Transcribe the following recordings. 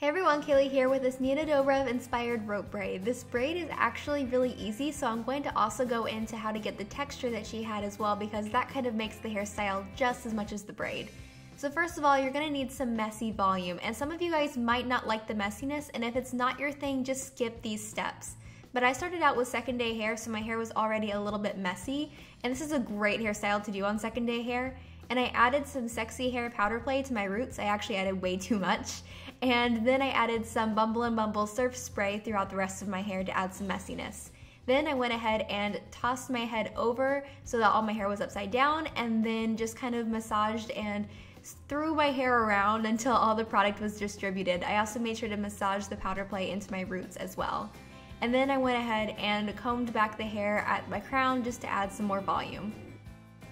Hey everyone, Kayley here with this Dobrev inspired rope braid. This braid is actually really easy, so I'm going to also go into how to get the texture that she had as well, because that kind of makes the hairstyle just as much as the braid. So first of all, you're going to need some messy volume, and some of you guys might not like the messiness, and if it's not your thing, just skip these steps. But I started out with second day hair, so my hair was already a little bit messy, and this is a great hairstyle to do on second day hair. And I added some sexy hair powder play to my roots. I actually added way too much. And then I added some Bumble and Bumble surf spray throughout the rest of my hair to add some messiness. Then I went ahead and tossed my head over so that all my hair was upside down, and then just kind of massaged and threw my hair around until all the product was distributed. I also made sure to massage the powder play into my roots as well. And then I went ahead and combed back the hair at my crown just to add some more volume.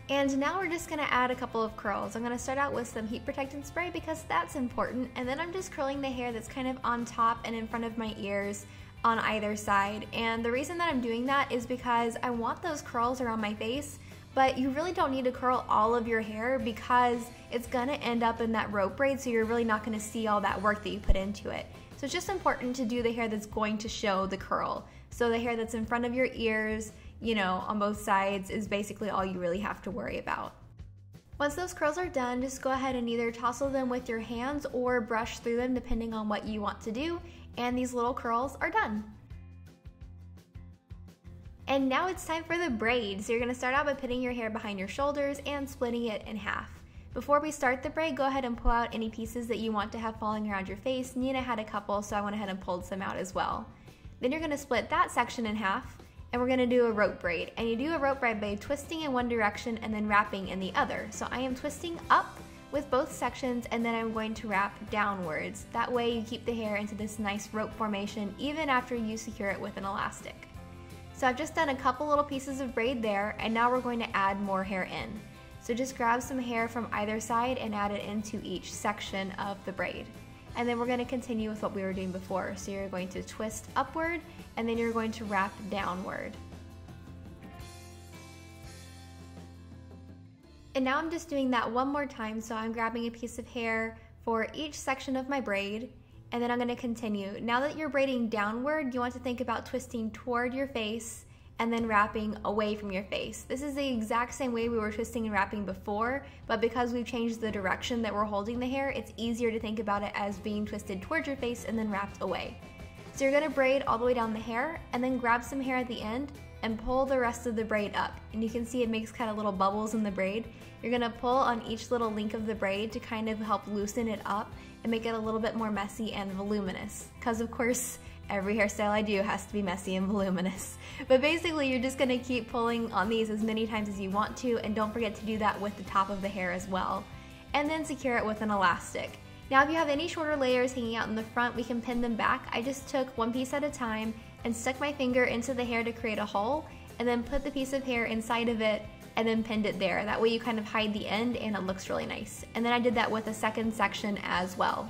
And now we're just gonna add a couple of curls. I'm gonna start out with some heat protectant spray because that's important, and then I'm just curling the hair that's kind of on top and in front of my ears on either side. And the reason that I'm doing that is because I want those curls around my face, but you really don't need to curl all of your hair because it's gonna end up in that rope braid, so you're really not gonna see all that work that you put into it. So it's just important to do the hair that's going to show the curl. So the hair that's in front of your ears, you know, on both sides is basically all you really have to worry about. Once those curls are done, just go ahead and either tousle them with your hands or brush through them depending on what you want to do, and these little curls are done. And now it's time for the braid. So you're gonna start out by putting your hair behind your shoulders and splitting it in half. Before we start the braid, go ahead and pull out any pieces that you want to have falling around your face. Nina had a couple, so I went ahead and pulled some out as well. Then you're gonna split that section in half, and we're gonna do a rope braid. And you do a rope braid by twisting in one direction and then wrapping in the other. So I am twisting up with both sections, and then I'm going to wrap downwards. That way you keep the hair into this nice rope formation even after you secure it with an elastic. So I've just done a couple little pieces of braid there, and now we're going to add more hair in. So just grab some hair from either side and add it into each section of the braid. And then we're going to continue with what we were doing before. So you're going to twist upward, and then you're going to wrap downward. And now I'm just doing that one more time, so I'm grabbing a piece of hair for each section of my braid, and then I'm going to continue. Now that you're braiding downward, you want to think about twisting toward your face and then wrapping away from your face. This is the exact same way we were twisting and wrapping before, but because we've changed the direction that we're holding the hair, it's easier to think about it as being twisted towards your face and then wrapped away. So you're gonna braid all the way down the hair, and then grab some hair at the end and pull the rest of the braid up. And you can see it makes kind of little bubbles in the braid. You're gonna pull on each little link of the braid to kind of help loosen it up and make it a little bit more messy and voluminous. Because of course, every hairstyle I do has to be messy and voluminous. But basically, you're just gonna keep pulling on these as many times as you want to, and don't forget to do that with the top of the hair as well. And then secure it with an elastic. Now if you have any shorter layers hanging out in the front, we can pin them back. I just took one piece at a time and stuck my finger into the hair to create a hole, and then put the piece of hair inside of it and then pinned it there. That way you kind of hide the end and it looks really nice. And then I did that with a second section as well.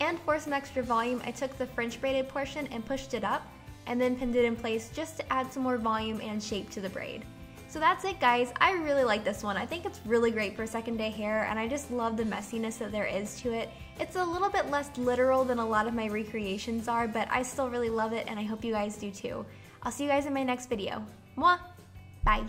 And for some extra volume, I took the French braided portion and pushed it up, and then pinned it in place just to add some more volume and shape to the braid. So that's it, guys. I really like this one. I think it's really great for second day hair, and I just love the messiness that there is to it. It's a little bit less literal than a lot of my recreations are, but I still really love it, and I hope you guys do too. I'll see you guys in my next video. Mwah! Bye!